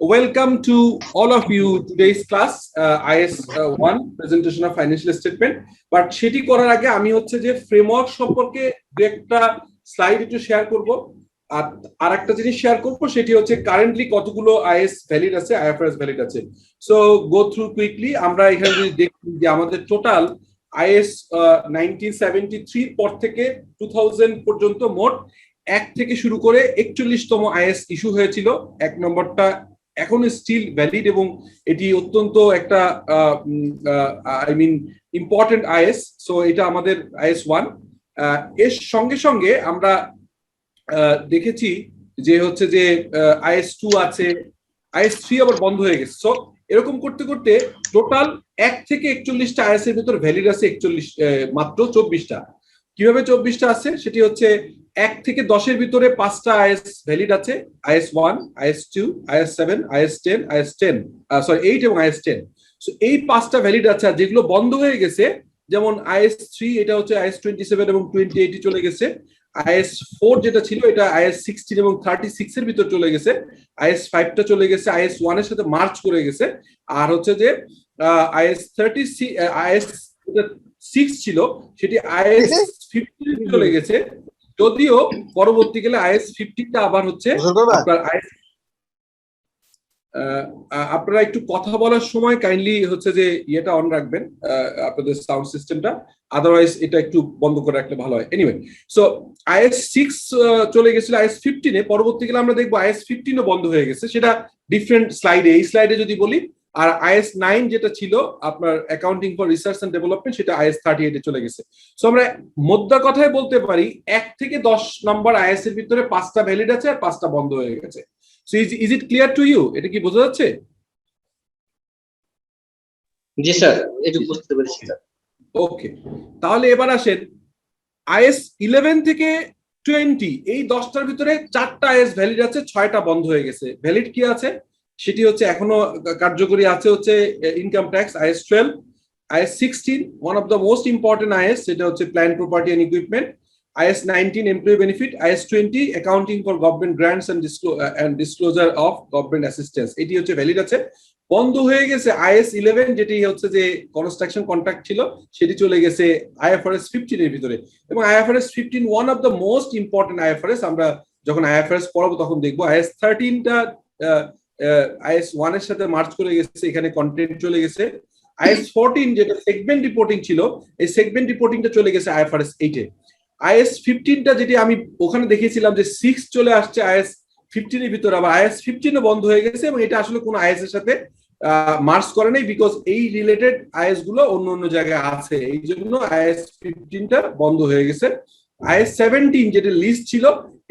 Welcome to all of you today's class IS 1 presentation of financial statement. But সেটি করার আগে আমি হচ্ছে যে ফ্রেমওয়ার্ক সম্পর্কে দু একটা স্লাইড একটু শেয়ার করব আর একটা জিনিস শেয়ার করব সেটি হচ্ছে কারেন্টলি কতগুলো IS ভ্যালিড আছে IFRS ভ্যালিড আছে সো গো থ্রু কুইকলি আমরা এখানে যদি দেখি যে আমাদের টোটাল IS 1973 পর থেকে 2000 পর্যন্ত মোট এক থেকে শুরু করে 41তম IS ইস্যু হয়েছিল এক নম্বরটা এখন স্টিল ভ্যালিড এবং এটি অত্যন্ত একটা I mean important IS so এটা আমাদের IS 1 এর সঙ্গে সঙ্গে আমরা দেখেছি যে হচ্ছে যে IS 2 আছে IS 3 আবার বন্ধ হয়ে গেছে সো এরকম করতে করতে টোটাল 1 থেকে 41টা IS এর ভিতর ভ্যালিড আছে 41 মাত্র 24টা কিভাবে 24টা আছে সেটি হচ্ছে 1 থেকে 10 এর ভিতরে 5টা IS ভ্যালিড আছে IS 1 IS 2 IS 7 IS 10 IS 10 sorry 8 এবং IS 10 সো এই 5টা ভ্যালিড আছে আর যেগুলো বন্ধ হয়ে গেছে যেমন IS 3 এটা হচ্ছে IS 27 এবং 28 চলে গেছে IS 4 যেটা ছিল এটা IS 16 এবং 36 এর ভিতর চলে গেছে IS 5 টা চলে গেছে IS 1 এর সাথে মার্চ করে গেছে আর হচ্ছে যে IS 30 IS 6 ছিল সেটি IS 15 চলে গেছে যদিও পরবর্তীকালে IS 15 টা আবার হচ্ছে আপনারা একটু কথা বলার সময় কাইন্ডলি হচ্ছে যে ইয়েটা অন রাখবেন আপনাদের সাউন্ড সিস্টেমটা আদারওয়াইজ এটা একটু বন্ধ করে রাখলে ভালো হয় এনিওয়ে সো IS 6 চলে গেছিল IS 15 এ পরবর্তীকালে আমরা দেখবো IS 15 ও বন্ধ হয়ে গেছে সেটা ডিফারেন্ট স্লাইডে এই স্লাইডে যদি বলি আর IS 9 যেটা ছিল আপনার accounting for research and development সেটা IS 38 এ চলে গেছে সো আমরা মোদ্দা কথায় বলতে পারি 1 থেকে 10 নম্বর IS এর ভিতরে 5টা ভ্যালিড আছে আর 5টা বন্ধ হয়ে গেছে so is it clear to you এটা কি বোঝা যাচ্ছে জি স্যার একটু বুঝতে পেরেছি স্যার ওকে তাহলে এবার আসেন IS 11 থেকে 20 এই 10টার ভিতরে 4টা IS ভ্যালিড আছে 6টা বন্ধ হয়ে গেছে ভ্যালিড কি আছে সেটি হচ্ছে এখনো কার্যকরী আছে হচ্ছে income tax IS 12 IS 16 one of the most important IS সেটা হচ্ছে plant property and equipment IS 19 employee benefit IS 20 accounting for government grants and disclosure of government assistance এটি হচ্ছে ভ্যালিড আছে বন্ধ হয়ে গেছে IS 11 যেটি হচ্ছে যে কনস্ট্রাকশন কন্ট্রাক্ট ছিল সেটি চলে গেছে IFRS 15 এর ভিতরে এবং IFRS 15 one of the most important IFRS আমরা যখন IFRS পড়াবো তখন দেখবো IS 13 টা IS 1 এর সাথে মার্চ করে গেছে এখানে কন্টেন্ট চলে গেছে IS 14 যেটা সেগমেন্ট রিপোর্টিং ছিল এই সেগমেন্ট রিপোর্টিংটা চলে গেছে IFRS 8 এ IS 15 টা যেটি আমি ওখানে দেখিয়েছিলাম যে 6 চলে আসছে IS 15 এর ভিতরে আবার IS 15 ও বন্ধ হয়ে গেছে এবং এটা আসলে কোনো IS এর সাথে মার্চ করে নাই বিকজ এই রিলেটেড IS গুলো অন্য অন্য জায়গায় আছে এই জন্য IS 15 টা বন্ধ হয়ে গেছে IS 17 যেটা লিস্ট ছিল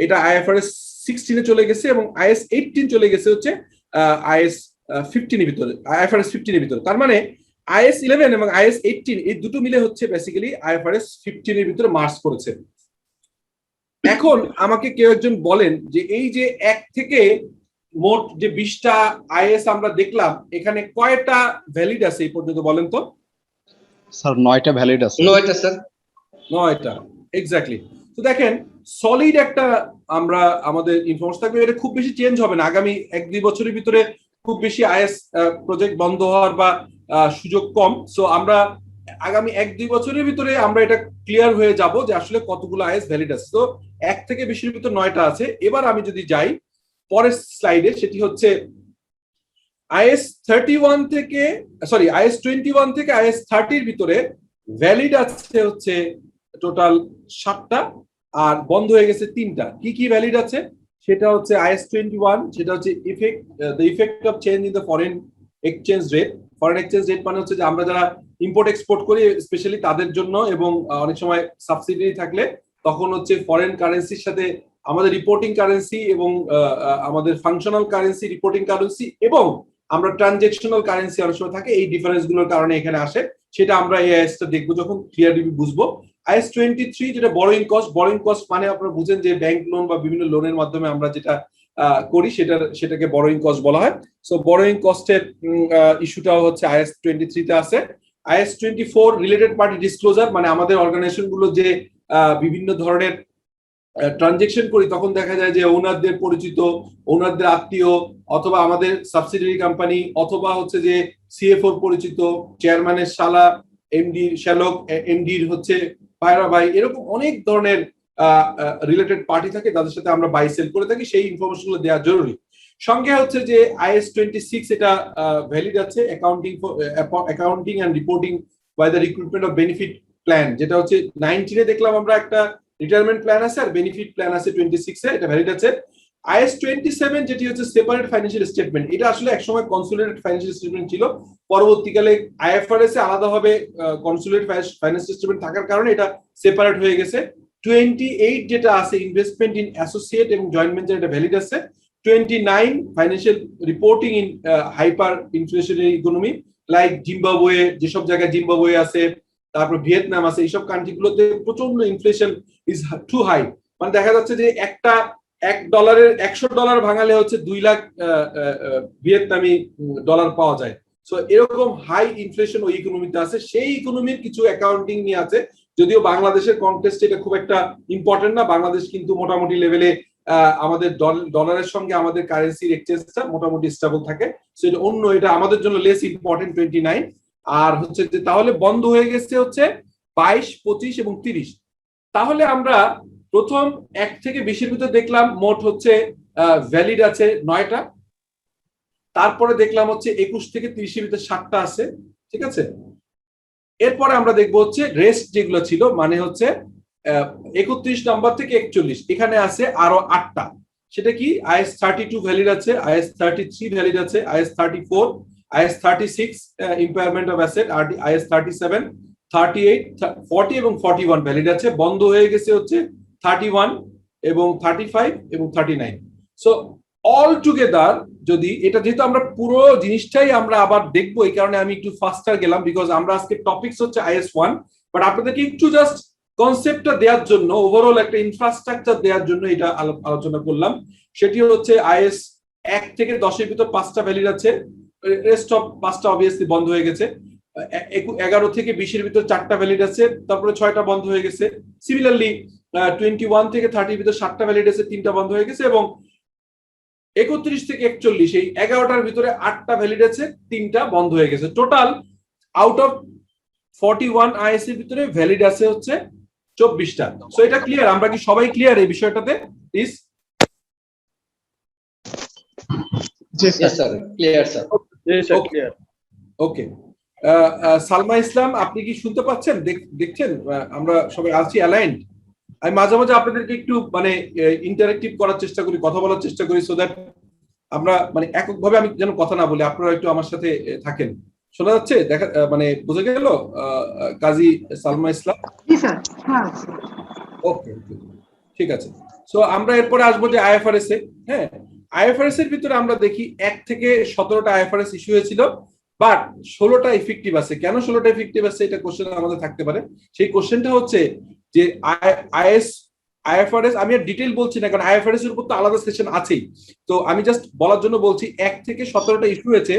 এটা IFRS 16 এ চলে গেছে এবং IS 18 চলে গেছে হচ্ছে IS 15 এর ভিতরে IFRS 15 এর ভিতরে তার মানে IS 11 এবং IS 18 এই দুটো মিলে হচ্ছে বেসিক্যালি IFRS 15 এর ভিতরে মার্চ করেছে এখন আমাকে কেউ একজন বলেন যে এই যে এক থেকে মোট যে 20টা IS আমরা দেখলাম এখানে কয়টা ভ্যালিড আছে এই পর্যন্ত বলেন তো স্যার 9টা ভ্যালিড আছে 9টা স্যার 9টা এক্স্যাক্টলি তো দেখেন সলিড একটা আমরা আমাদের ইনফরমেশন থাকবে এটা খুব বেশি চেঞ্জ হবে না আগামী 1-2 বছরের ভিতরে খুব বেশি IS প্রজেক্ট বন্ধ হওয়ার বা সুযোগ কম সো আমরা আগামী 1-2 বছরের ভিতরে আমরা এটা ক্লিয়ার হয়ে যাব যে আসলে কতগুলো IS ভ্যালিড আছে তো 1 থেকে 20 এর ভিতর 9টা আছে এবার আমি যদি যাই পরের স্লাইডে সেটি হচ্ছে IS 31 থেকে সরি IS 21 থেকে IS 30 এর ভিতরে ভ্যালিড আছে হচ্ছে টোটাল 7টা আর বন্ধ হয়ে গেছে 3টা কি কি ভ্যালিড আছে সেটা হচ্ছে IS 21 সেটা হচ্ছে the effect of change in the foreign exchange rate মানে হচ্ছে যে আমরা যারা ইম্পোর্ট এক্সপোর্ট করি স্পেশালি তাদের জন্য এবং অনেক সময় সাবসিডি থাকলে তখন হচ্ছে ফরেন কারেন্সির সাথে আমাদের রিপোর্টিং কারেন্সি এবং আমাদের ফাংশনাল কারেন্সি রিপোর্টিং কারেন্সি এবং আমরা ট্রানজেকশনাল কারেন্সি অনেক সময় থাকে এই ডিফারেন্স গুলোর কারণে এখানে আসে সেটা আমরা এই IS টা দেখবো যখন ক্লিয়ারলি বুঝবো IS 23 যেটা বরোইং কস্ট মানে আপনারা বুঝেন যে ব্যাংক লোন বা বিভিন্ন লোনের মাধ্যমে আমরা যেটা করি সেটাকে বরোইং কস্ট বলা হয় সো বরোইং কস্টের ইস্যুটাও হচ্ছে IS 23 তে আছে IS 24 রিলেটেড পার্টি ডিসক্লোজার মানে আমাদের অর্গানাইজেশন গুলো যে বিভিন্ন ধরনের ট্রানজেকশন করি তখন দেখা যায় যে ওনারদের পরিচিত, ওনারদের আত্মীয়, অথবা আমাদের সাবসিডিয়ারি কোম্পানি, অথবা হচ্ছে যে সিএফওর পরিচিত, চেয়ারম্যানের শালা, এমডির শ্যালক, এমডির হচ্ছে ভাইরা ভাই, এরকম অনেক ধরনের রিলেটেড পার্টি থাকে, তাদের সাথে আমরা বাই সেল করে থাকি। সেই ইনফরমেশন গুলো দেওয়া জরুরি। সঙ্গে হচ্ছে যে IS 26 এটা ভ্যালিড আছে, accounting and reporting by the recruitment of benefit plan, যেটা হচ্ছে 19 দেখলাম আমরা একটা রিটায়ারমেন্ট প্ল্যান আছে, আর বেনিফিট প্ল্যান আছে 26 এটা ভ্যালিড আছে। IS 27 যেটি হচ্ছে সেপারেট ফাইন্যান্সিয়াল স্টেটমেন্ট, এটা আসলে একসময় কনসোলিডেটেড ফাইন্যান্সিয়াল স্টেটমেন্ট ছিল, পরবর্তীকালে IFRS এ আলাদাভাবে কনসোলিডেটেড ফাইন্যান্সিয়াল স্টেটমেন্ট থাকার কারণে এটা সেপারেট হয়ে গেছে। 28 যেটা আছে ইনভেস্টমেন্ট ইন অ্যাসোসিয়েট এবং জয়েন্ট ভেঞ্চার, এটা ভ্যালিড আছে। 29 financial reporting in hyper inflationary economy, like Zimbabwe, যেসব জায়গায় জিম্বাবুয়ে আছে, তারপর ভিয়েতনাম আছে, এইসব কান্ট্রিগুলোতে প্রচন্ড ইনফ্লেশন ইজ টু হাই। মানে দেখা যাচ্ছে যে একটা $1 $100 ভাঙালে হচ্ছে 2 লাখ ভিয়েতনামি ডলার পাওয়া যায়। সো এরকম হাই ইনফ্লেশন ওই ইকোনমিতে আছে। সেই ইকোনমির কিছু অ্যাকাউন্টিং নিয়ে আছে, যদিও বাংলাদেশের কনটেক্সটে এটা খুব একটা ইম্পর্টেন্ট না। বাংলাদেশ কিন্তু মোটামুটি লেভেলে আমাদের ডলারের সঙ্গে আমাদের কারেন্সির এক্সচেঞ্জটা মোটামুটি স্টেবল থাকে। সো এটা অন্য, এটা আমাদের জন্য লেস ইম্পর্টেন্ট 29। আর হচ্ছে যে তাহলে বন্ধ হয়ে গেছে হচ্ছে 22, 25 এবং 30। তাহলে আমরা প্রথম 1 থেকে 20-এর ভিতর দেখলাম মোট হচ্ছে ভ্যালিড আছে 9টা। তারপরে দেখলাম হচ্ছে 21 থেকে 30-এর ভিতর 7টা আছে, ঠিক আছে। এরপরে আমরা দেখবো হচ্ছে রেস্ট যেগুলো ছিল, মানে হচ্ছে 31 নম্বর থেকে 41, এখানে আছে আরো 8টা। সেটা কি? IS 32 ভ্যালিড আছে, IS 33 ভ্যালিড আছে, IS 34, IS 36 impairment of asset, আর IS 37, 38, 40 এবং 41 ভ্যালিড আছে। বন্ধ হয়ে গেছে হচ্ছে 31 এবং 35 এবং 39। সো অল টুগেদার যদি এটা, যেহেতু আমরা পুরো জিনিসটাই আমরা আবার দেখবো, এই কারণে আমি একটু ফাস্টার গেলাম, বিকজ আমরা আজকে টপিকস হচ্ছে IS 1, বাট আপনাদেরকে একটু জাস্ট কনসেপ্টটা দেওয়ার জন্য, ওভারঅল একটা ইনফ্রাস্ট্রাকচার দেওয়ার জন্য এটা আলোচনা করলাম। সেটি হচ্ছে IS 1 থেকে 10-এর ভিতর 5টা ভ্যালিড আছে, রেস্ট অফ 5টা অবভিয়াসলি বন্ধ হয়ে গেছে। 11 থেকে 20-এর ভিতর 4টা ভ্যালিড আছে, তারপরে 6টা বন্ধ হয়ে গেছে। সিমিলারলি 21 থেকে 30-এর ভিতর 7টা ভ্যালিড আছে, 3টা বন্ধ হয়ে গেছে। এবং 31 থেকে 41, এই 11টার ভিতরে 8টা ভ্যালিড আছে, 3টা বন্ধ হয়ে গেছে। টোটাল আউট অফ 41 IS এর ভিতরে ভ্যালিড আছে হচ্ছে 24টা। সো এটা ক্লিয়ার? আমরা কি সবাই ক্লিয়ার এই বিষয়টাতে? প্লিজ। জি স্যার, ক্লিয়ার স্যার। জি sir, clear. Okay, Salma Islam, আপনি কি শুনতে পাচ্ছেন, দেখছেন? আমরা সবাই আছি অ্যালাইন্ড? আমি মাঝে মাঝে আপনাদেরকে একটু মানে ইন্টারেক্টিভ করার চেষ্টা করি, কথা বলার চেষ্টা করি, সো দ্যাট আমরা মানে এককভাবে আমি যেন কথা না বলি, আপনারা একটু আমার সাথে থাকেন। শোনা যাচ্ছে? দেখা মানে বুঝে গেল কাজী সালমা ইসলাম? ওকে, ঠিক আছে। সো আমরা এরপরে আসবো যে IFRS এ। হ্যাঁ, IFRS এর ভিতরে আমরা দেখি 1 থেকে 17টা IFRS ইস্যু হয়েছিল, বাট 16টা ইফেক্টিভ আছে। কেন 16টা ইফেক্টিভ আছে, এটা কোশ্চেন আমাদের থাকতে পারে। সেই কোশ্চেনটা হচ্ছে যে IFRS, আমি আর ডিটেইল বলছি না, কারণ IFRS এর উপর তো আলাদা সেশন আছেই। তো আমি জাস্ট বলার জন্য বলছি 1 থেকে 17টা ইস্যু হয়েছে,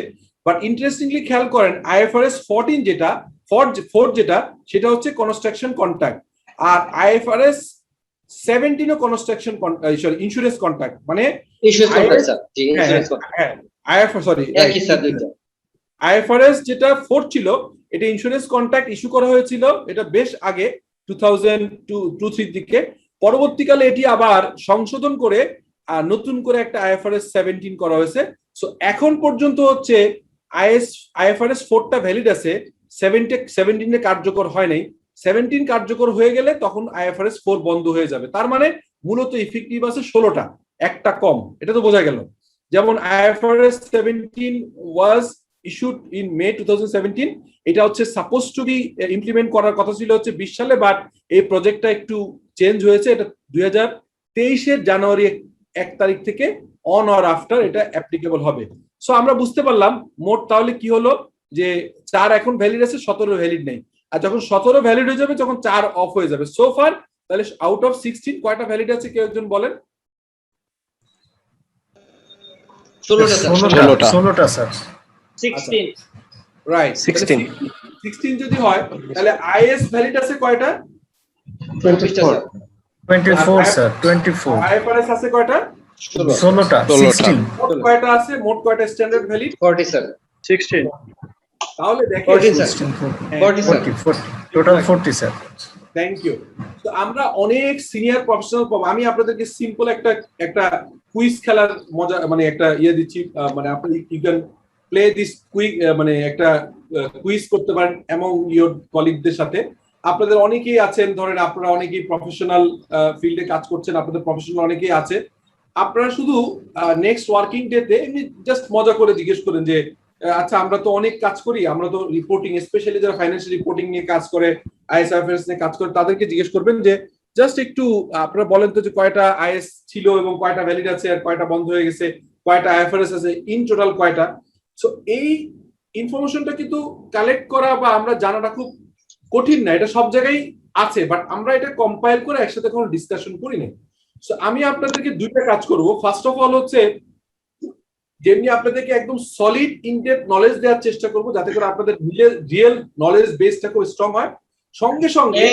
বাট ইন্টারেস্টিংলি খেয়াল করেন IFRS 14 যেটা 4 যেটা, সেটা হচ্ছে কনস্ট্রাকশন কন্ট্রাক্ট। আর IFRS 17ও কনস্ট্রাকশন সরি ইন্স্যুরেন্স কন্ট্রাক্ট, মানে ইন্স্যুরেন্স কন্ট্রাক্ট স্যার। জি, ইন্স্যুরেন্স কন্ট্রাক্ট। IFRS সরি একই স্যার, দুইটা। IFRS যেটা 4 ছিল, এটা ইন্স্যুরেন্স কন্ট্রাক্ট ইস্যু করা হয়েছিল, এটা বেশ আগে 2002-3 দিকে। পরবর্তীকালে এটি আবার সংশোধন করে নতুন করে একটা IFRS 17 করা হয়েছে। সো এখন পর্যন্ত হচ্ছে IFRS 4টা ভ্যালিড আছে, 17 কার্যকর হয় নাই। 17 কার্যকর হয়ে গেলে তখন IFRS 4 বন্ধ হয়ে যাবে। তার মানে মূলত ইফেক্টিভ আছে 16টা, একটা কম, এটা তো বোঝা গেল। যেমন IFRS 17 was issued in May 2017, এটা হচ্ছে সাপোজ টু বি ইমপ্লিমেন্ট করার কথা ছিল হচ্ছে 20 সালে, বাট এই প্রজেক্টটা একটু চেঞ্জ হয়েছে, এটা 2023-এর জানুয়ারি 1 তারিখ থেকে অন অর আফটার এটা অ্যাপ্লিকেবল হবে। সো আমরা বুঝতে পারলাম মোট তাহলে কি হলো, যে 4 এখন ভ্যালিড আছে, 17 ভ্যালিড নেই। আর যখন 17 ভ্যালিড হয়ে যাবে, তখন 4 অফ হয়ে যাবে। সো ফার তাহলে আউট অফ 16 কয়টা ভ্যালিড আছে, কেউ একজন বলেন? 16টা স্যার। 16 রাইট, 16 যদি হয় তাহলে IS ভ্যালিড আছে কয়টা? 24টা স্যার। 24 স্যার 24 আইএফআরএস আছে কয়টা? 16টা 16 মোট কয়টা আছে? মোট কয়টা স্ট্যান্ডার্ড ভ্যালিড? 40 স্যার 16 তাহলে দেখেন 40 sir 40 sir 40 total 40 sir thank you. তো আমরা অনেক সিনিয়র প্রফেশনাল পাবো। আমি আপনাদেরকে সিম্পল একটা কুইজ খেলার মজা মানে একটা ইয়ে দিচ্ছি, মানে আপনি you can play this quiz, মানে একটা কুইজ করতে পারেন এমং ইয়োর কলিগদের সাথে। আপনাদের অনেকেই আছেন, ধরেন আপনারা অনেকেই প্রফেশনাল ফিল্ডে কাজ করছেন, আপনাদের প্রফেশনাল অনেকেই আছে। আপনারা শুধু নেক্সট ওয়ার্কিং ডেতে এমনি জাস্ট মজা করে জিজ্ঞেস করেন যে আচ্ছা আমরা তো অনেক কাজ করি, আমরা তো রিপোর্টিং, স্পেশালি যারা ফাইন্যান্সিয়াল রিপোর্টিং নিয়ে কাজ করে, আইএসআইএফএস নিয়ে কাজ করে, তাদেরকে জিজ্ঞেস করবেন যে জাস্ট একটু আপনারা বলেন তো যে কয়টা আইএস ছিল এবং কয়টা ভ্যালিড আছে আর কয়টা বন্ধ হয়ে গেছে, কয়টা আইএফআরএস আছে, ইন টোটাল কয়টা। সো এই ইনফরমেশনটা কিন্তু কালেক্ট করা বা আমরা জানাটা খুব কঠিন না, এটা সব জায়গায় আছে, বাট আমরা এটা কম্পাইল করে একসাথে কোনো ডিসকাশন করি না। সো আমি আপনাদেরকে দুইটা কাজ করব। ফার্স্ট অফ অল হচ্ছে যেমনি আপনাদেরকে একদম সলিড ইনডেপথ নলেজ দেওয়ার চেষ্টা করব, যাতে করে আপনাদের রিয়েল নলেজ বেসটা খুব স্ট্রং হয়। সঙ্গে সঙ্গে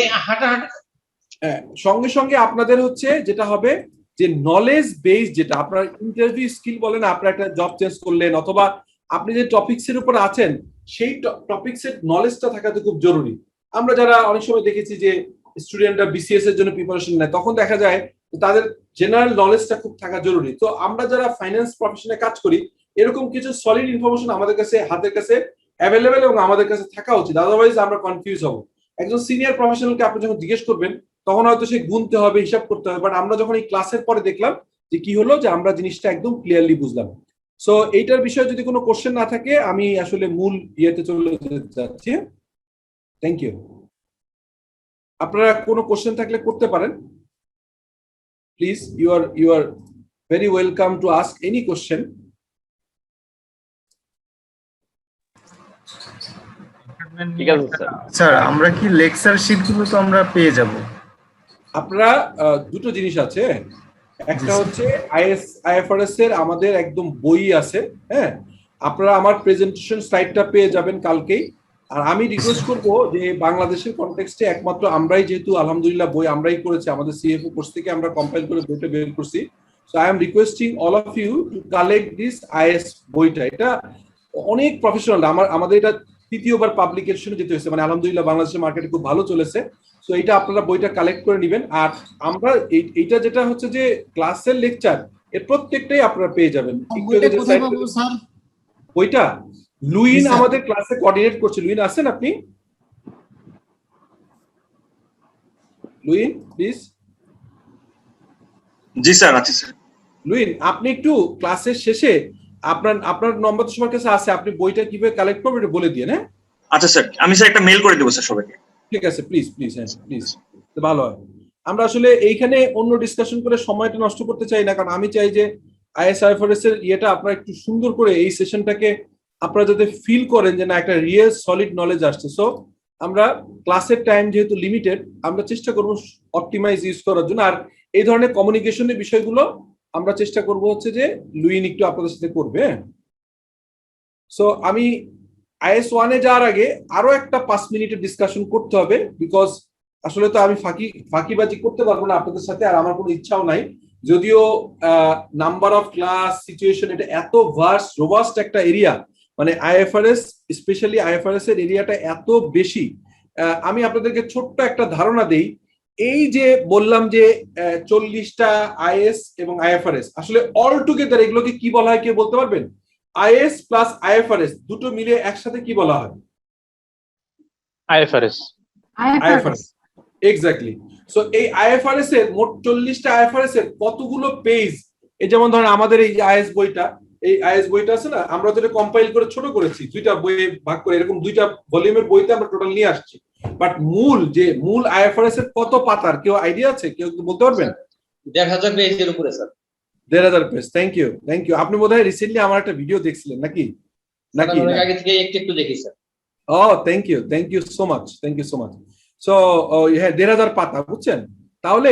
সঙ্গে সঙ্গে আপনাদের হচ্ছে যেটা হবে যে নলেজ বেস, যেটা আপনার ইন্টারভিউ স্কিল বলেন, আপনার একটা জব চেঞ্জ করলেন অথবা আপনি যে টপিকস এর উপর আছেন সেই টপিকস এর নলেজটা থাকাটা খুব জরুরি। আমরা যারা অনেক সময় দেখেছি যে স্টুডেন্টরা বিসিএস এর জন্য প্রিপারেশন নেয়, তখন দেখা যায় তাদের জেনারেল নলেজটা খুব থাকা জরুরি। তো আমরা যারা ফাইন্যান্স প্রফেশনে কাজ করি, এরকম কিছু সলিড ইনফরমেশন আমাদের কাছে হাতের কাছে অ্যাভেলেবেল এবং আমাদের কাছে থাকা উচিত, আদারওয়াইজ আমরা কনফিউজ হব। একজন সিনিয়র প্রফেশনালকে আপনি যখন জিজ্ঞেস করবেন তখন হয়তো সে গুনতে হবে, হিসাব করতে হবে, বাট আমরা যখন এই ক্লাসের পরে দেখলাম যে কি হলো, যে আমরা জিনিসটা একদম ক্লিয়ারলি বুঝলাম। সো এইটার বিষয়ে যদি কোনো কোশ্চেন না থাকে আমি আসলে মূল ইয়েতে চলে যেতে চাচ্ছি। Thank you. আপনারা কোনো কোশ্চেন থাকলে করতে পারেন, please. You are very welcome to ask any question. ঠিক আছে স্যার। স্যার আমরা কি লেকচার শিটগুলো তো আমরা পেয়ে যাব? আপনারা দুটো জিনিস আছে, একটা হচ্ছে আইএফআরএস এর আমাদের একদম বই আছে, হ্যাঁ, আপনারা আমার প্রেজেন্টেশন স্লাইডটা পেয়ে যাবেন কালকেই। আর আমি রিকোয়েস্ট করবো যে বাংলাদেশের কনটেক্সটে একমাত্র আমরাই, যেহেতু আলহামদুলিল্লাহ বই আমরাই করেছি, আমাদের সিএফও কোর্স থেকে আমরা কম্পাইল করে বইটা বের করছি। So I am requesting all of you to collect this IS বইটা। এটা অনেক প্রফেশনাল, আমাদের এটা তৃতীয়বার পাবলিকেশনে যেতে হয়েছে, মানে আলহামদুলিল্লাহ বাংলাদেশের মার্কেটে খুব ভালো চলেছে। তো এটা আপনারা বইটা কালেক্ট করে নেবেন। আর আমরা এইটা যেটা হচ্ছে যে ক্লাসের লেকচার, এর প্রত্যেকটাই আপনারা পেয়ে যাবেন। বইটা লুইন আমাদের ক্লাসে কোঅর্ডিনেট করছে। লুইন আছেন আপনি? লুইন প্লিজ। জি স্যার, আছি স্যার। লুইন আপনি একটু ক্লাসের শেষে আপনার নম্বর তো সবার কাছে আছে, আপনি বইটা কিভাবে কালেক্ট করবেন এটা বলে দিয়ে। হ্যাঁ আচ্ছা স্যার, আমি স্যার একটা মেল করে দেবো স্যার সবাইকে। ঠিক আছে, প্লিজ প্লিজ, হ্যাঁ প্লিজ, ভালো হয়। আমরা আসলে এইখানে অন্য ডিসকাশন করে সময়টা নষ্ট করতে চাই না, কারণ আমি চাই যে আইএসআইএফআরএস এর ইয়েটা আপনারা একটু সুন্দর করে এই সেশনটাকে আপনারা যাতে ফিল করেন যে না একটা রিয়েল সলিড নলেজ আসছে। সো আমরা ক্লাসের টাইম যেহেতু লিমিটেড, আমরা চেষ্টা করবো অপটিমাইজ ইউজ করার জন্য। আর এই ধরনের কমিউনিকেশনের বিষয়গুলো আমরা চেষ্টা করব হচ্ছে যে লুইন একটু আপনাদের সাথে করবে। সো আমি আইএস 1-এ যাওয়ার আগে আরো একটা 5 মিনিটের ডিসকাশন করতে হবে, বিকজ আসলে তো আমি ফাঁকিবাজি করতে পারবো না আপনাদের সাথে, আর আমার কোনো ইচ্ছাও নাই। যদিও নাম্বার অফ ক্লাস সিচুয়েশন, এটা এত ভাস্ট রোবাস্ট একটা এরিয়া, মানে আইএফআরএস, স্পেশালি আইএফআরএস এর এরিয়াটা এত বেশি। আমি আপনাদেরকে ছোট্ট একটা ধারণা দেই। এই যে বললাম যে 40টা আইএস এবং আইএফআরএস, আসলে অল টুগেদার এগুলোকে কি বলা হয় কেউ বলতে পারবেন? আইএস প্লাস আইএফআরএস দুটো মিলে একসাথে কি বলা হয়? আইএফআরএস। এক্স্যাক্টলি। সো এই আইএফআরএস এর মোট 40টা আইএফআরএস এর কতগুলো পেজ? এই যেমন ধরেন আমাদের এই আইএস বইটা, এই আইএস বইটা আছে না, আমরা যেটা কম্পাইল করে ছোট করেছি, দুইটা বইয়ে ভাগ করে, এরকম দুইটা ভলিউমের বইতে আমরা টোটাল নিয়ে আসছি। বাট মূল আইএফআরএস এর কত পাতার কেউ আইডিয়া আছে? কেউ বলতে পারবেন? 1000 পেজের উপরে স্যার। 1000 পেজ। Thank you. আপনি বোধহয় রিসেন্টলি আমার একটা ভিডিও দেখছিলেন নাকি? অনেক আগে থেকে একটু দেখি স্যার। ও thank you so much. So হ্যাঁ, 1000 পাতা, বুঝছেন? তাহলে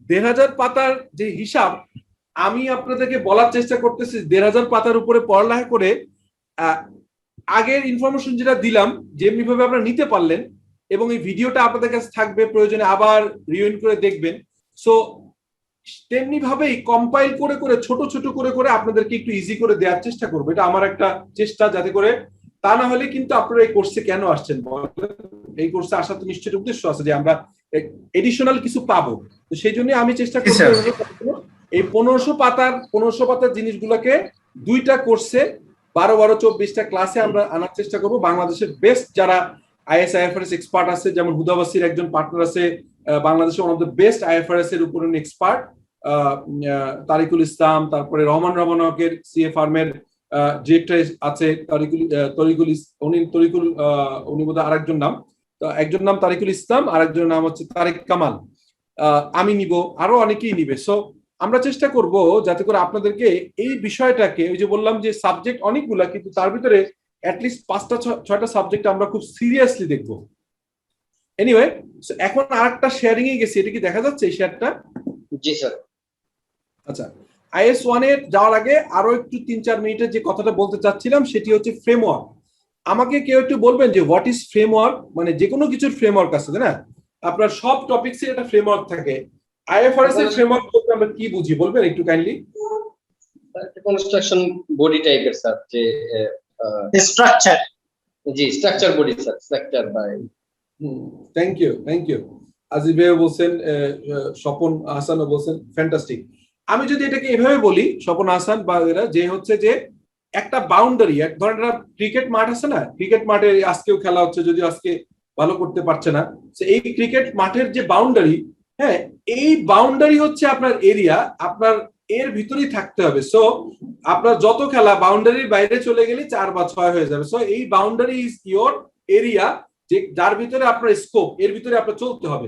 1000 পাতার যে হিসাব আমি আপনাদেরকে বলার চেষ্টা করতেছি, 1000 পাতার উপরে পড়ালেখা করে আগের ইনফরমেশন যেটা দিলাম যেমনি ভাবে আপনারা নিতে পারলেন, এবং এই ভিডিওটা আপনাদের কাছে থাকবে, প্রয়োজনে আবার রিউইন্ড করে দেখবেন। সো তেমনি ভাবেই কম্পাইল করে করে ছোট ছোট করে করে আপনাদেরকে একটু ইজি করে দেওয়ার চেষ্টা করবো, এটা আমার একটা চেষ্টা, যাতে করে তা না হলে কিন্তু আপনারা এই কোর্সে কেন আসছেন বলেন? এই কোর্সে আসার তো নিশ্চয়ই উদ্দেশ্য আছে যে আমরা এডিশনাল কিছু পাবো, তো সেই জন্য আমি চেষ্টা করবো এই 1500 পাতার জিনিসগুলোকে 2টা কোর্সে 12-12-24টা ক্লাসে আমরা আনার চেষ্টা করব। বাংলাদেশের বেস্ট যারা আইএস আইএফআরএস এক্সপার্ট আছে, যেমন হুদাবাসির একজন পার্টনার আছে বাংলাদেশের one of the best IFRS এর উপর এক্সপার্ট, তারিকুল ইসলাম, তারপরে রহমান রহমানকের সিএ ফার্মের ডিরেক্টর আছে উনি বোধহয় আরেকজন নাম, একজন নাম তারিকুল ইসলাম, আরেকজন নাম হচ্ছে তারেক কামাল, আমি নিব, আরো অনেকেই নিবে। সো আমরা চেষ্টা করব যাতে করে আপনাদেরকে এই বিষয়টাকে, ওই যে বললাম যে সাবজেক্ট অনেকগুলা, কিন্তু তার ভিতরে অ্যাটলিস্ট 5টা-6টা সাবজেক্ট আমরা খুব সিরিয়াসলি দেখবো। এনিওয়ে, এখন আরেকটা শেয়ারিং এ গেছি, এটা কি দেখা যাচ্ছে এই শেয়ারটা? জি স্যার। আচ্ছা, আইএস 1 এর যাওয়ার আগে আরো একটু 3-4 মিনিটের যে কথাটা বলতে চাচ্ছিলাম সেটি হচ্ছে ফ্রেমওয়ার্ক। আমাকে কেউ একটু বলবেন যে হোয়াট ইজ ফ্রেমওয়ার্ক? মানে যে কোনো কিছুর ফ্রেমওয়ার্ক আছে, তাই না? আপনার সব টপিকসে একটা ফ্রেমওয়ার্ক থাকে। আইএফআরএস এর ফ্রেমওয়ার্ক বলতে আমরা কি বুঝি বলবেন একটু কাইন্ডলি? কনস্ট্রাকশন বডি টাইপের স্যার, যে স্ট্রাকচার। জি, structure body sir, structure bye. Thank you Aziz ভাইও বলছেন, স্বপন হাসানও বলছেন, ফ্যান্টাস্টিক। আমি যদি এটাকে এভাবে বলি, স্বপন হাসান বা এরা, যে হচ্ছে যে একটা বাউন্ডারি, এক ধরনের ক্রিকেট মাঠ আছে না, ক্রিকেট মাঠে আজকেও খেলা হচ্ছে, যদিও আজকে ভালো করতে পারছে না, এই ক্রিকেট মাঠের যে বাউন্ডারি, হ্যাঁ, এই বাউন্ডারি হচ্ছে আপনার এরিয়া, আপনার এর ভিতরেই থাকতে হবে। সো আপনার যত খেলা বাউন্ডারির বাইরে চলে গেলে 4 বা 6 হয়ে যাবে। সো এই বাউন্ডারি ইজ ইওর এরিয়া, যে যার ভিতরে আপনার স্কোপ, এর ভিতরে আপনার চলতে হবে।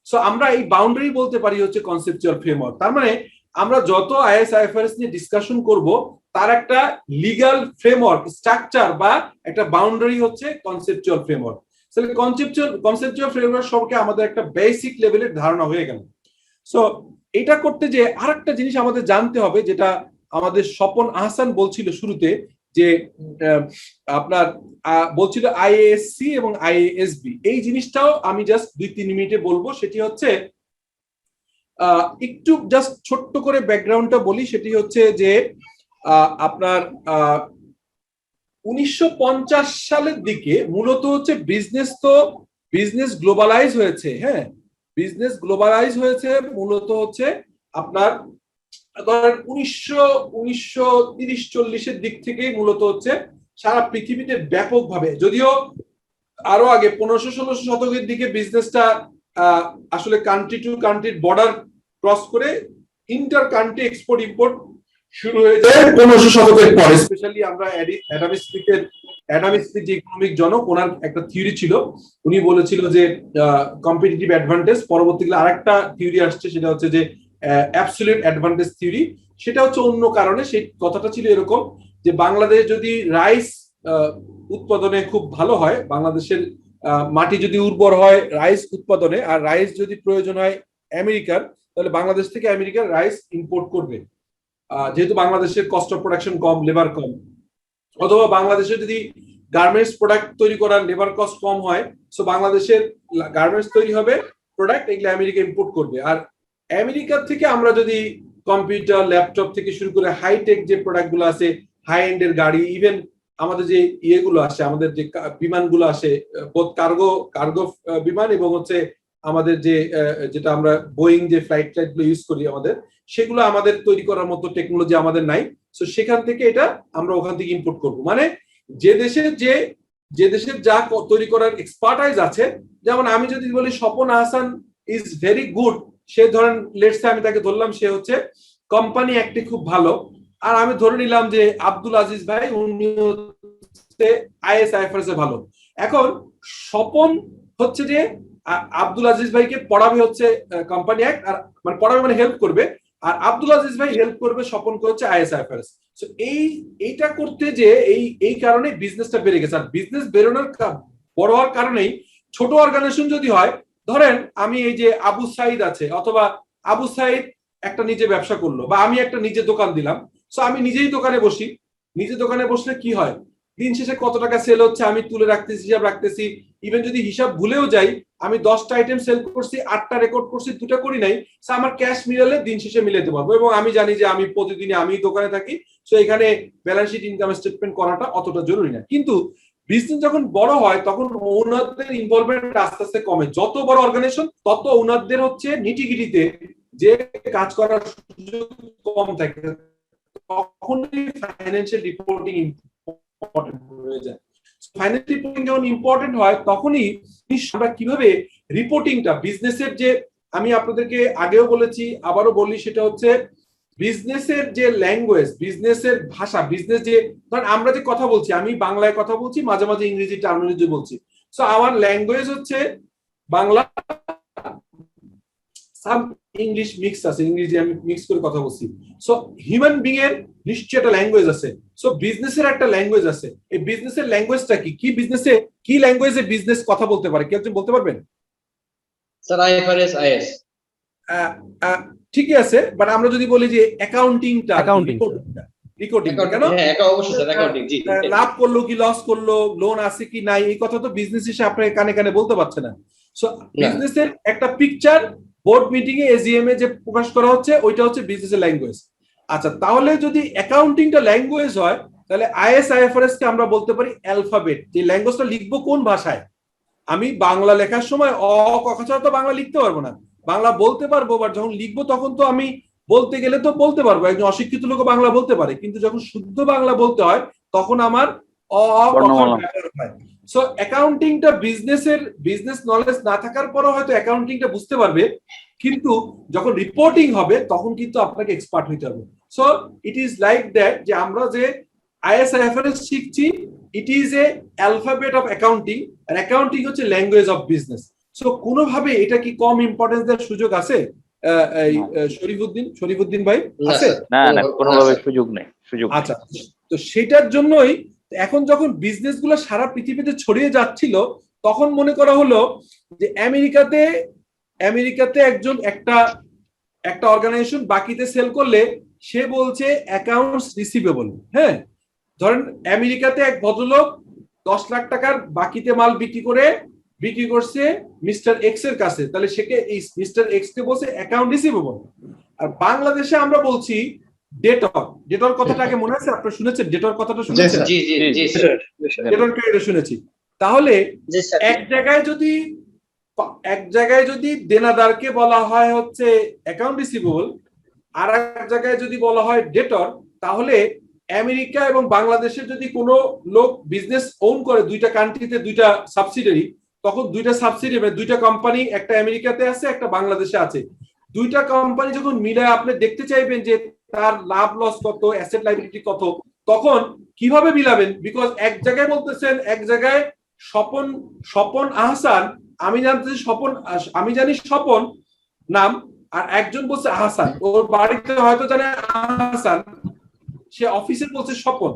সো আমরা এই বাউন্ডারি বলতে পারি হচ্ছে কনসেপচুয়াল ফ্রেমওয়ার্ক। তার মানে আমরা যত আইএস আইএফআরএস নিয়ে ডিসকাশন করব, তার একটা লিগ্যাল ফ্রেমওয়ার্ক, স্ট্রাকচার বা একটা বাউন্ডারি হচ্ছে কনসেপচুয়াল ফ্রেমওয়ার্ক। তাহলে কনসেপচুয়াল ফ্রেমওয়ার্ক সম্পর্কে আমাদের একটা বেসিক লেভেলের ধারণা হয়ে গেল। সো এটা করতে যে আরেকটা জিনিস আমাদের জানতে হবে, যেটা আমাদের স্বপন আহসান বলছিল শুরুতে, যে আপনার বলছিল আইএএসসি এবং আইএএসবি, এই জিনিসটাও আমি জাস্ট 2-3 মিনিটে বলবো। সেটি হচ্ছে একটু জাস্ট ছোট্ট করে ব্যাকগ্রাউন্ডটা বলি, সেটি হচ্ছে যে আপনার 1950 সালের দিকে মূলত হচ্ছে বিজনেস গ্লোবালাইজ হয়েছে। হ্যাঁ, বিজনেস গ্লোবালাইজ হয়েছে মূলত হচ্ছে আপনার 1930-40-এর দিক থেকেই মূলত হচ্ছে সারা পৃথিবীতে ব্যাপকভাবে, যদিও আরো আগে 1500-1600 শতকের দিকে বিজনেসটা আসলে কান্ট্রি টু কান্ট্রির বর্ডার ক্রস করে ইন্টার কান্ট্রি এক্সপোর্ট ইম্পোর্ট শুরু হয়ে যায় 1500 শতকের পরে। স্পেশালি আমরা অ্যাডাম স্মিথ যে ইকোনমিক জনক, ওনার একটা থিওরি ছিল, উনি বলেছিল যে কম্পিটিটিভ অ্যাডভান্টেজ। পরবর্তীকালে আরেকটা থিওরি আসছে, সেটা হচ্ছে যে অ্যাবসলিউট অ্যাডভান্টেজ থিওরি। সেটা হচ্ছে অন্য কারণে। সেই কথাটা ছিল এরকম যে বাংলাদেশ যদি রাইস উৎপাদনে খুব ভালো হয়, বাংলাদেশের মাটি যদি উর্বর হয় রাইস উৎপাদনে, আর রাইস যদি প্রয়োজন হয় আমেরিকার, তাহলে বাংলাদেশ থেকে আমেরিকার রাইস ইম্পোর্ট করবে, যেহেতু বাংলাদেশের কস্ট অফ প্রোডাকশন কম, লেবার কম। অথবা বাংলাদেশে যদি গার্মেন্টস প্রোডাক্ট তৈরি করার লেবার কস্ট কম হয়, সো বাংলাদেশের গার্মেন্টস তৈরি হবে, প্রোডাক্ট এগুলো আমেরিকা ইম্পোর্ট করবে। আর আমেরিকার থেকে আমরা যদি কম্পিউটার, ল্যাপটপ থেকে শুরু করে হাইটেক যে প্রোডাক্ট গুলো আছে, হাই এন্ডের গাড়ি, ইভেন আমাদের যে ইয়েগুলো আসে, আমাদের যে বিমানগুলো আসে, কার্গো বিমান এবং হচ্ছে আমাদের যেটা আমরা বোয়িং যে ফ্লাইট গুলো ইউজ করি আমাদের, সেগুলো আমাদের তৈরি করার মতো টেকনোলজি আমাদের নাই। সো সেখান থেকে এটা আমরা ওখান থেকে ইম্পোর্ট করব। মানে যে দেশের যা তৈরি করার এক্সপার্টাইজ আছে, যেমন আমি যদি বলি Swapan Ahsan is very good, সে ধরেন লেটস আমি তাকে ধরলাম সে হচ্ছে কোম্পানি অ্যাক্টে খুব ভালো, আর আমি ধরে নিলাম যে আব্দুল আজিজ ভাই উনি হচ্ছে আইএস আইএফআরএস এ ভালো। এখন স্বপন হচ্ছে যে আব্দুল আজিজ ভাইকে পড়াবে হচ্ছে কোম্পানি অ্যাক্ট, আর মানে পড়াবে মানে হেল্প করবে, আর আব্দুল আজিজ ভাই হেল্প করবে স্বপনকে হচ্ছে আইএস আইএফআরএস। সো এইটা করতে যে এই কারণে বিজনেসটা বেড়ে গেছে। আর বিজনেস বেরোনোর বড় হওয়ার কারণেই ছোট অর্গানাইজেশন যদি হয়, ধরেন আমি এই যে আবু সাইদ আছে, অথবা আবু সাইদ একটা নিজে ব্যবসা করলো, বা আমি একটা নিজে দোকান দিলাম, সো আমি নিজেই দোকানে বসি। নিজে দোকানে বসলে কি হয়, দিন শেষে কত টাকা সেল হচ্ছে আমি তুলে রাখতেছি, হিসাব রাখতেছি, ইভেন যদি হিসাব ভুলেও যাই, আমি 10টা আইটেম সেল করছি, 8টা রেকর্ড করছি, 2টা করি নাই, সো আমার ক্যাশ মিলালে দিন শেষে মিলাতে পারবো। এবং আমি জানি যে আমি প্রতিদিনই আমি দোকানে থাকি, সো এখানে ব্যালেন্স শিট ইনকাম স্টেটমেন্ট করাটা অতটা জরুরি না। কিন্তু বিজনেস যখন বড় হয় তখন ওনারদের ইনভলভমেন্ট আস্তে আস্তে কমে। যত বড় অর্গানাইজেশন তত ওনারদের হচ্ছে নিটিগিটিতে যে কাজ করার সুযোগ কম থাকে, তখনই ফাইন্যান্সিয়াল রিপোর্টিং ইম্পর্টেন্ট হয়ে যায়। ফাইন্যান্সিয়াল রিপোর্টিং যখন ইম্পর্টেন্ট হয় তখনই আমরা কিভাবে রিপোর্টিংটা বিজনেসের যে, আমি আপনাদেরকে আগেও বলেছি আবারও বলি, সেটা হচ্ছে বিজনেসের যে ল্যাঙ্গুয়েজ, বিজনেসের ভাষা, বিজনেস যে, ধরেন আমরা যে কথা বলছি, আমি বাংলায় কথা বলছি, মাঝে মাঝে ইংরেজি টার্মিনোলজি বলছি, সো আমার ল্যাঙ্গুয়েজ হচ্ছে বাংলা, সাম ইংলিশ মিক্স আছে, ইংরেজি আমি মিক্স করে কথা বলছি। সো হিউম্যান বিং এর নিশ্চয়ই একটা ল্যাঙ্গুয়েজ আছে, সো বিজনেসের একটা ল্যাঙ্গুয়েজ আছে। এই বিজনেসের ল্যাঙ্গুয়েজটা কি, কি বিজনেসে কি ল্যাঙ্গুয়েজে বিজনেস কথা বলতে পারে, কেউ একজন বলতে পারবেন? Sir IFRS is. ঠিকই আছে, বাট আমরা যদি বলি যে অ্যাকাউন্টিংটা, রিপোর্টিং কেন, হ্যাঁ অবশ্যই স্যার অ্যাকাউন্টিং, জি। লাভ করলো কি লস করলো, লোন আছে কি নাই, এই কথা তো বিজনেস হিসেবে আপনাকে কানে কানে বলতে পারছে না। সো বিজনেসের একটা পিকচার বোর্ড মিটিং এ এজিএম এ যে প্রকাশ করা হচ্ছে, ওইটা হচ্ছে বিজনেসের ল্যাঙ্গুয়েজ। আচ্ছা, তাহলে যদি অ্যাকাউন্টিংটা ল্যাঙ্গুয়েজ হয়, তাহলে আইএস আইএফআরএস কে আমরা বলতে পারি অ্যালফাবেট। যে ল্যাঙ্গুয়েজটা লিখবো কোন ভাষায়, আমি বাংলা লেখার সময় অ ক খ ছাড়া তো বাংলা লিখতে পারবো না, বাংলা বলতে পারবো, বাট যখন লিখবো তখন তো আমি বলতে গেলে তো বলতে পারবো, একজন অশিক্ষিত লোক বাংলা বলতে পারে, কিন্তু যখন শুদ্ধ বাংলা বলতে হয় তখন আমার অ ক খ হয়। সো অ্যাকাউন্টিংটা বিজনেসের, বিজনেস নলেজ না থাকার পরও হয়তো অ্যাকাউন্টিংটা বুঝতে পারবে, কিন্তু যখন রিপোর্টিং হবে তখন কিন্তু আপনাকে এক্সপার্ট হইতে হবে। So it is like that, যে আমরা যে আইএসআইএফআরএস শিখছি, it is a alphabet of accounting, আর অ্যাকাউন্টিং হচ্ছে ল্যাঙ্গুয়েজ অফ বিজনেস। সো কোনোভাবে এটা কি কম ইম্পর্টেন্স দেওয়ার সুযোগ আছে? শরীফুদ্দিন ভাই আছে? না না, কোনোভাবে সুযোগ নেই, সুযোগ নেই। আচ্ছা, তো সেটার জন্যই এখন যখন বিজনেস গুলো সারা পৃথিবীতে ছড়িয়ে যাচ্ছিল, তখন মনে করা হলো যে আমেরিকাতে একজন একটা অর্গানাইজেশন বাকিতে সেল করলে সে বলছে অ্যাকাউন্টস রিসিভেবল। হ্যাঁ, ধরেন আমেরিকাতে এক ভদ্রলোক 10 লাখ টাকার বাকিতে মাল বিক্রি করছে মিস্টার এক্স এর কাছে, তাহলে সেকে এই মিস্টার এক্স কে বলছে অ্যাকাউন্ট রিসিভেবল। আর বাংলাদেশে আমরা বলছি ডেটর কথাটাকে মনে আছে, আপনারা শুনেছেন ডেটর কথাটা? শুনেছেন? জি জি জি স্যার, ডেটর ক্রেডিট শুনেছি। তাহলে এক জায়গায় যদি দেনাদারকে বলা হয় হচ্ছে অ্যাকাউন্ট রিসিভেবল, আর এক জায়গায় যদি বলা হয় ডেটর, তাহলে আমেরিকা এবং বাংলাদেশে যদি কোনো লোক বিজনেস ওন করে, দুইটা কান্ট্রিতে দুইটা সাবসিডিয়ারি, তখন দুইটা সাবসিডিয়ারি, দুইটা কোম্পানি, একটা আমেরিকাতে আছে একটা বাংলাদেশে আছে, দুইটা কোম্পানি যখন মিলায় আপনি দেখতে চাইবেন যে তার লাভ লস কত, অ্যাসেট লাইবিলিটি কত, তখন কিভাবে মিলাবেন? বিকজ এক জায়গায় বলতেছেন, এক জায়গায় স্বপন আহসান, আমি জানি স্বপন নাম, আর একজন বলছে আহসান, ওর বাড়িতে হয়তো জানে আহসান, সে অফিসে বলছে স্বপন।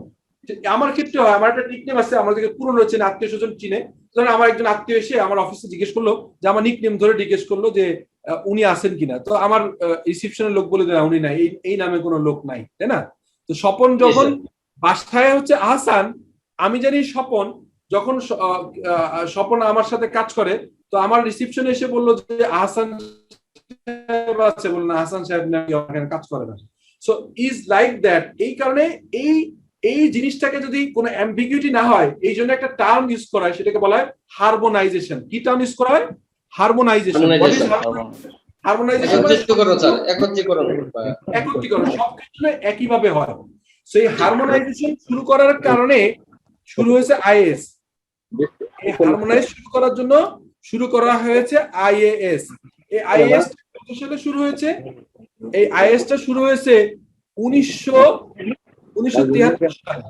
আমার ক্ষেত্রে হয়, আমার একটা নিকনেম আছে, আমার দিকে পুরনো হচ্ছে, আত্মীয় স্বজন চিনে, ধরেন আমার একজন আত্মীয় এসে আমার অফিসে জিজ্ঞেস করলো, যে আমার নিকনেম ধরে জিজ্ঞেস করলো যে উনি আছেন কিনা, তো আমার রিসিপশনের লোক বলে দেয় উনি নাই, এই নামে কোনো লোক নাই, তাই না? তো স্বপন যখন বাসায় হচ্ছে আহসান, আমি জানি স্বপন, যখন স্বপন আমার সাথে কাজ করে, তো আমার রিসিপশনে এসে বললো যে আহসান আছে, বললো না আহসান সাহেব নাকি কাজ করে না। So is like that. এই কারণে এই জিনিসটাকে যদি কোনো অ্যাম্বিগুইটি না হয়, এই জন্য একটা টার্ম ইউজ করা হয়, সেটাকে বলা হয় হারমোনাইজেশন। কি টার্ম ইউজ করা হয়? হারমোনাইজেশন। হারমোনাইজেশন একত্রীকরণ, সব ক্ষেত্রে একইভাবে হয়। সেই হারমোনাইজেশন শুরু করার কারণে শুরু হয়েছে আইএস। এই হারমোনাইজ শুরু করার জন্য শুরু করা হয়েছে আইএএস। এই আইএস কত সালে শুরু হয়েছে? এই আইএসটা শুরু হয়েছে 1973 সালে।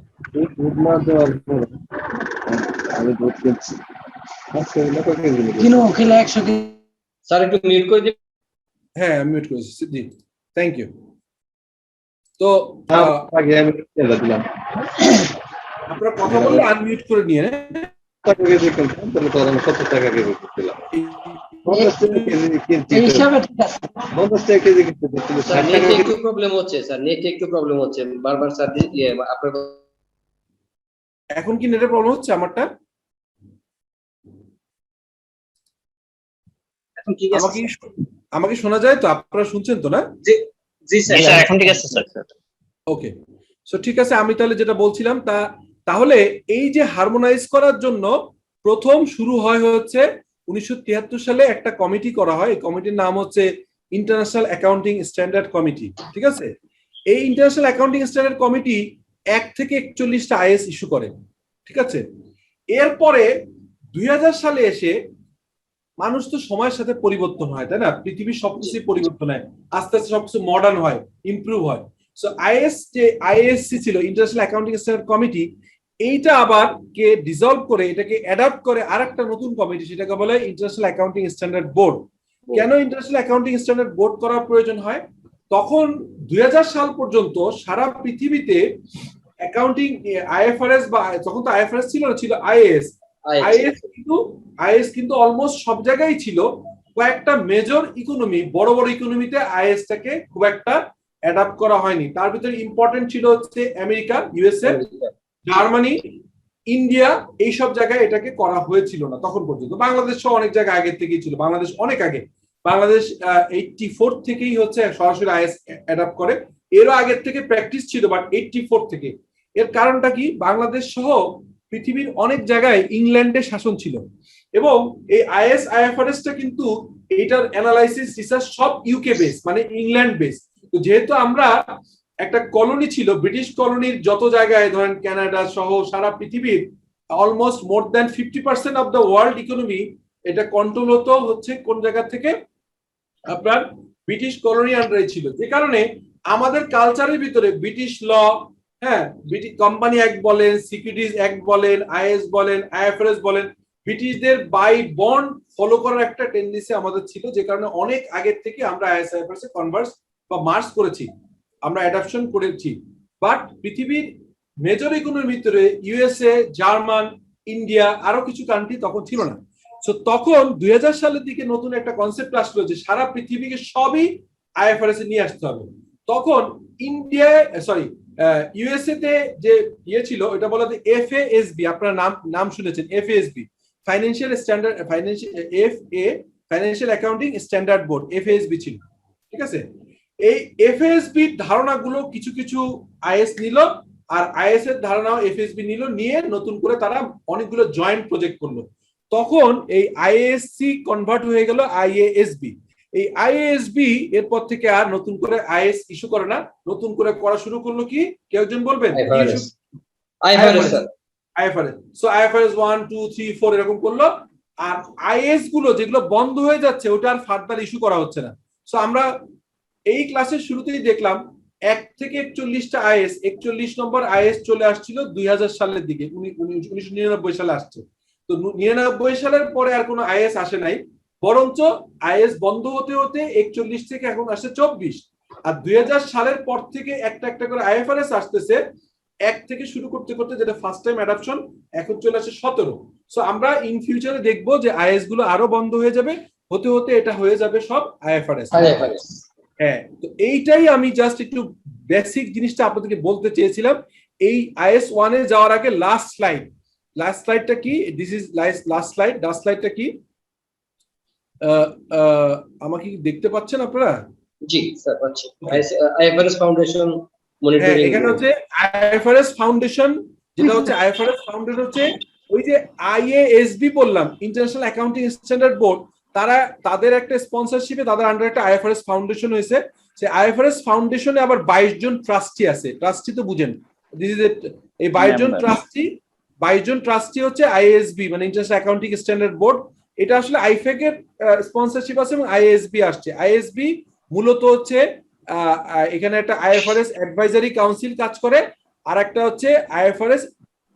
স্যার একটু মিউট করে দিন। হ্যাঁ, আমি মিউট করেছি। জি, থ্যাংক ইউ। তো আপনারা কথা বললে আনমিউট করে নিয়ে, একটু প্রবলেম হচ্ছে স্যার, নেটে একটু প্রবলেম হচ্ছে বারবার স্যার। এখন কি নেটের প্রবলেম হচ্ছে আমারটা? এখন ঠিক আছে আমাকে আমাকে শোনা যায় তো? আপনারা শুনছেন তো না? জি জি স্যার স্যার এখন ঠিক আছে স্যার। ওকে, সো ঠিক আছে, আমি তাহলে যেটা বলছিলাম তাহলে এই যে হারমোনাইজ করার জন্য প্রথম শুরু হয় হচ্ছে 1973 সালে একটা কমিটি করা হয়। এই কমিটির নাম হচ্ছে ইন্টারন্যাশনাল অ্যাকাউন্টিং স্ট্যান্ডার্ড কমিটি। ঠিক আছে, এই ইন্টারন্যাশনাল অ্যাকাউন্টিং স্ট্যান্ডার্ড কমিটি 1 থেকে 41টা আইএস ইস্যু করে। ঠিক আছে, এরপরে 2000 সালে এসে মানুষ তো সময়ের সাথে পরিবর্তন হয়, তাই না? পৃথিবীর সবকিছু পরিবর্তন হয়, আস্তে আস্তে সবকিছু মডার্ন হয়, ইমপ্রুভ হয়। সো আইএসসি ছিল ইন্টারন্যাশনাল অ্যাকাউন্টিং স্ট্যান্ডার্ড কমিটি, এইটা আবার কে ডিসলভ করে এটাকে অ্যাডাপ্ট করে আরেকটা নতুন কমিটি, সেটাকে বলে ইন্টারন্যাশনাল অ্যাকাউন্টিং স্ট্যান্ডার্ড বোর্ড। কেন ইন্টারন্যাশনাল অ্যাকাউন্টিং স্ট্যান্ডার্ড বোর্ড করার প্রয়োজন হয়? তখন 2000 সাল পর্যন্ত সারা পৃথিবীতে অ্যাকাউন্টিং আইএফআরএস বা তখন তো আইএফআরএস ছিল না, ছিল আইএএস। আইএস কিন্তু অলমোস্ট সব জায়গায় ছিল। কয়েকটা মেজর ইকোনমি, বড় বড় ইকোনমিতে আইএস টাকে খুব একটা অ্যাডাপ্ট করা হয়নি। তার ভিতরে ইম্পর্টেন্ট ছিল হচ্ছে আমেরিকা, ইউএসএ, জার্মানি, ইন্ডিয়া, এইসব জায়গায় এটাকে করা হয়েছিল না তখন পর্যন্ত। বাংলাদেশ সহ অনেক জায়গায় আগে থেকেই ছিল, বাংলাদেশ অনেক আগে। বাংলাদেশ 84 থেকেই হচ্ছে সরাসরি আইএস অ্যাডাপ্ট করে। এরও আগের থেকে প্র্যাকটিস ছিল, বাট 84 থেকে। এর কারণটা কি? বাংলাদেশ সহ পৃথিবীর অনেক জায়গায় ইংল্যান্ডের শাসন ছিল, এবং এই আইএফআরএসটা কিন্তু এটার অ্যানালাইসিস রিসার্চ সব ইউকে বেস, মানে ইংল্যান্ড বেস। তো যেহেতু আমরা একটা কলোনি ছিল, ব্রিটিশ কলোনির যত জায়গায় ধরেন কানাডা সহ সারা পৃথিবীর almost more than 50% of the world economy এটা কন্ট্রোল হতো হচ্ছে কোন জায়গা থেকে? আপনার ব্রিটিশ কলোনি আন্ডারে ছিল। যে কারণে আমাদের কালচারের ভিতরে ব্রিটিশ ল, হ্যাঁ, ব্রিটিশ কোম্পানি অ্যাক্ট বলেন, সিকিউরিটিজ অ্যাক্ট বলেন, আইএস বলেন, আইএফআরএস বলেন, ব্রিটিশদের বাই বন্ড ফলো করার একটা টেন্ডেন্সি আমাদের ছিল। যে কারণে অনেক আগের থেকে আমরা আইএস আইএফআরএস এ কনভার্স বা মার্জ করেছি, আমরা অ্যাডাপশন করেছি। বাট পৃথিবীর মেজর ইকোনমির ভিতরে ইউএসএ, জার্মান, ইন্ডিয়া, আরো কিছু কান্ট্রি তখন ছিল না। সো তখন 2000 সালের দিকে নতুন একটা কনসেপ্ট আসলো যে সারা পৃথিবীকে সবই আইএফআরএস এ নিয়ে আসতে হবে। তখন ইউএসএ তে যে ছিল এটা বলা হয় এফএএসবি, আপনারা নাম শুনেছেন, FASB, financial standard financial accounting standard board, FASB ছিল। ঠিক আছে, এই এফএএসবি ধারণাগুলো কিছু কিছু আইএস নিল, আর আইএস এর ধারণাও এফএএসবি নিল, নিয়ে নতুন করে তারা অনেকগুলো জয়েন্ট প্রজেক্ট করলো। তখন এই আইএএসসি কনভার্ট হয়ে গেল আইএএসবি। এই আইএএসবি এরপর থেকে আর নতুন করে আইএস ইস্যু করে না, নতুন করে করা শুরু করলো কি? কেউ একজন বলবেন? আইএফআরএস। সো আইএফআরএস 1 2 3 4 এরকম করলো। আর আইএস গুলো যেগুলো বন্ধ হয়ে যাচ্ছে ওটা আর ফার্দার ইস্যু করা হচ্ছে না। সো আমরা এই ক্লাসের শুরুতেই দেখলাম 1 থেকে 41টা আইএস, 41 নম্বর আইএস চলে আসছিল 2000 সালের দিকে, 1999 সালে আসছে। তো 99 সালের পরে আর কোনো আইএস আসে নাই, বরঞ্চ আইএস বন্ধ হতে হতে 41 থেকে এখন আসছে 24। আর 2000 সালের পর থেকে একটা একটা করে আইএফআরএস আসতেছে, 1 থেকে শুরু করতে করতে, যেটা ফার্স্ট টাইম অ্যাডাপশন, এখন চলে আসে 17। সো আমরা ইন ফিউচারে দেখবো যে আইএস গুলো আরো বন্ধ হয়ে যাবে, হতে হতে এটা হয়ে যাবে সব আইএফআরএস। হ্যাঁ, তো এইটাই আমি জাস্ট একটু বেসিক জিনিসটা আপনাদেরকে বলতে চেয়েছিলাম। এই আইএস 1 এ যাওয়ার আগে লাস্ট স্লাইডটা কি? দিস ইজ লাস্ট স্লাইডটা কি? আমাকে কি দেখতে পাচ্ছেন আপনারা? জি স্যার পাচ্ছি। আইএফআরএস ফাউন্ডেশন মনিটরিং, এখানে হচ্ছে আইএফআরএস ফাউন্ডেশন, যেটা হচ্ছে আইএফআরএস ফাউন্ডেশন হচ্ছে ওই যে আইএএসবি বললাম, ইন্টারন্যাশনাল অ্যাকাউন্টিং স্ট্যান্ডার্ড বোর্ড, তাদের একটা স্পন্সরশিপে তাদের আন্ডারে একটা আইএফআরএস ফাউন্ডেশন হয়েছে। সেই আইএফআরএস ফাউন্ডেশনে আবার 22 জন ট্রাস্টি আছে। ট্রাস্টি তো বুঝেন, দিস ইজ এই 22 জন ট্রাস্টি হচ্ছে আইএএসবি, মানে ইন্টারন্যাশনাল অ্যাকাউন্টিং স্ট্যান্ডার্ড বোর্ড। এটা আসলে আইফেক এর স্পন্সরশিপ আছে, এবং আইএসবি আসছে। আইএসবি মূলত হচ্ছে এখানে একটা আইএফআরএস অ্যাডভাইজারি কাউন্সিল কাজ করে, আর একটা হচ্ছে আইএফআরএস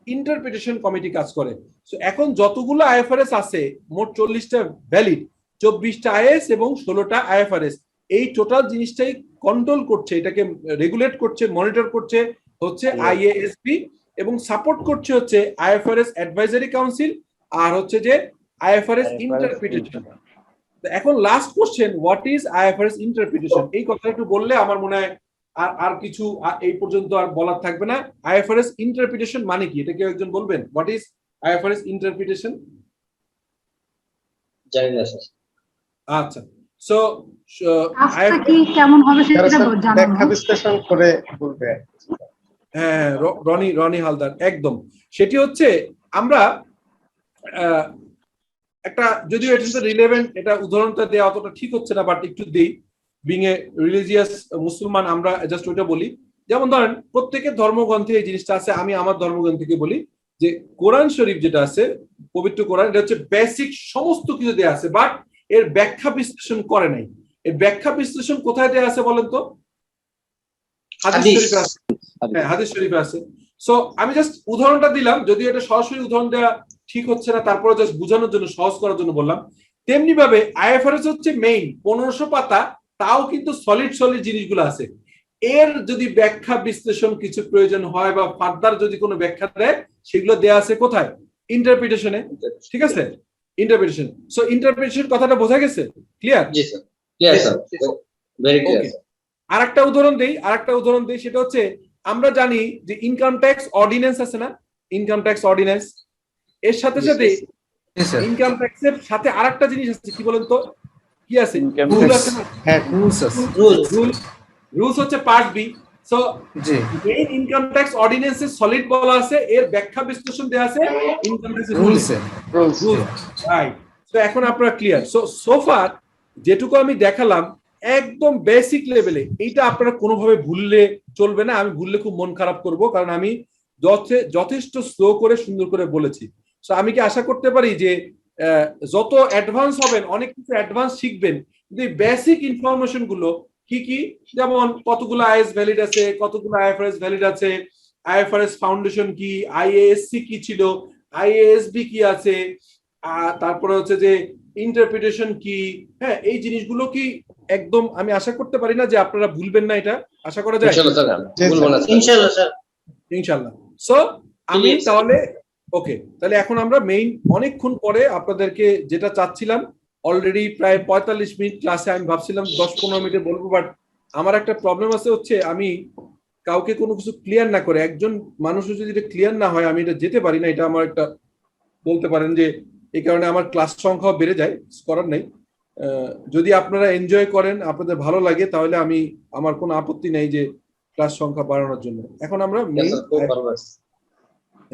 ইন্টারপ্রিটেশন কমিটি কাজ করে। সো এখন যতগুলো আইএফআরএস আছে, মোট 40টা ভ্যালিড, 24টা আইএস এবং 16টা আইএফআরএস, এই টোটাল জিনিসটাই কন্ট্রোল করছে, এটাকে রেগুলেট করছে, মনিটর করছে হচ্ছে আইএএসবি, এবং সাপোর্ট করছে হচ্ছে আইএফআরএস অ্যাডভাইজারি কাউন্সিল আর হচ্ছে যে আইএফআরএস ইন্টারপ্রিটেশন। এখন last question, what is IFRS interpretation? এই কথা একটু বললে আমার মনে হয় আর কিছু এই পর্যন্ত আর বলার থাকবে না। আইএফআরএস ইন্টারপ্রিটেশন মানে কি, এটা কেউ একজন বলবেন? What is IFRS interpretation? জানি না স্যার। আচ্ছা, সো কাজটা কি কেমন হবে সেটা জানানো। ব্যাখ্যা বিশ্লেষণ করে বলবে। হ্যাঁ, রনি হালদার একদম। সেটি হচ্ছে আমরা একটা, যদিও এটা রিলেভেন্ট, এটা উদাহরণটা দেওয়া অতটা ঠিক হচ্ছে না, বাট একটু দেই। বিং এ রিলিজিয়াস মুসলমান আমরা জাস্ট ওইটা বলি। যেমন ধরেন প্রত্যেকের ধর্মগ্রন্থে এই জিনিসটা আছে, আমি আমার ধর্মগ্রন্থ থেকে বলি যে কোরআন শরীফ যেটা আছে, পবিত্র কোরআন, এটা হচ্ছে বেসিক সমস্ত কিছু দেওয়া আছে, বাট এর ব্যাখ্যা বিশ্লেষণ করে নাই। এর ব্যাখ্যা বিশ্লেষণ কোথায় দেওয়া আছে বলেন তো? হাদিস শরীফে আছে। হ্যাঁ, হাদিস শরীফে আছে। সো আমি জাস্ট উদাহরণটা দিলাম, যদিও এটা সরাসরি উদাহরণ দেওয়া ঠিক হচ্ছে না, তারপরে জাস্ট বোঝানোর জন্য, সহজ করার জন্য বললাম। তেমনি ভাবে আইএফআরএস হচ্ছে মেইন 1500 পাতা, তাও কিন্তু সলিড জিনিসগুলো আছে। এর যদি ব্যাখ্যা বিশ্লেষণ কিছু প্রয়োজন হয় বা ফার্দার যদি কোনো ব্যাখ্যা দেয়, সেগুলো দেয়া আছে কোথায়? ইন্টারপ্রিটেশনে। ঠিক আছে, ইন্টারপ্রিটেশন। সো ইন্টারপ্রিটেশন কথাটা বোঝা গেছে? ক্লিয়ার? জি sir, clear sir, very clear. আরেকটা উদাহরণ দেই, সেটা হচ্ছে আমরা জানি যে ইনকাম ট্যাক্স অর্ডিন্যান্স আছে না, ইনকাম ট্যাক্স অর্ডিন্যান্স, এর সাথে সাথে ইনকাম ট্যাক্সের সাথে আরেকটা জিনিস আছে, কি বলেন তো? কি আছে? রুল আছে না? হ্যাঁ, রুলস আছে। রুলস হচ্ছে পার্ট বি। সো জি, মেইন ইনকাম ট্যাক্স অর্ডিন্যান্সে সলিড বলা আছে, এর ব্যাখ্যা বিশ্লেষণ দেয়া আছে ইনকাম ট্যাক্স রুলসে। Rules, right. সো এখন আপনারা ক্লিয়ার। সো ফার যেটুকু আমি দেখালাম একদম বেসিক লেভেলে, এইটা আপনারা কোনোভাবে ভুললে চলবে না। আমি ভুললে খুব মন খারাপ করব, কারণ আমি যথেষ্ট স্লো করে সুন্দর করে বলেছি। সো আমি কি আশা করতে পারি যে যত অ্যাডভান্স হবেন, অনেক কিছু অ্যাডভান্স শিখবেন, কিন্তু এই বেসিক ইনফরমেশন গুলো কি কি, যেমন কতগুলো আইএস ভ্যালিড আছে, কতগুলো আইএফআরএস ভ্যালিড আছে, আইএফআরএস ফাউন্ডেশন কি, আইএএসসি কি ছিল, আইএএসবি কি আছে, তারপরে হচ্ছে যে ইন্টারপ্রিটেশন কি, হ্যাঁ, এই জিনিসগুলো কি একদম আমি আশা করতে পারি না যে আপনারা ভুলবেন না, এটা আশা করা যায় ইনশাআল্লাহ স্যার, ভুলবো না স্যার। ইনশাআল্লাহ স্যার। ইনশাআল্লাহ। সো আমি তাহলে ওকে, তাহলে এখন আমরা মেইন, অনেকক্ষণ পরে আপনাদেরকে যেটা চাচ্ছিলাম, অলরেডি প্রায় 45 মিনিট ক্লাসে, আমি ভাবছিলাম 10-15 মিনিটে বলবো, বাট আমার একটা প্রবলেম আছে, হচ্ছে আমি কাউকে কোনো কিছু ক্লিয়ার না করে, একজন মানুষের যদি এটা ক্লিয়ার না হয়, আমি এটা যেতে পারি না। এটা আমার একটা, বলতে পারেন যে এই কারণে আমার ক্লাস সংখ্যাও বেড়ে যায়, করার নেই। যদি আপনারা এনজয় করেন, আপনাদের ভালো লাগে, তাহলে আমার কোনো আপত্তি নেই যে ক্লাস সংখ্যা বাড়ানোর জন্য। এখন আমরা Yes, sir, খুব ভালো লাগছে।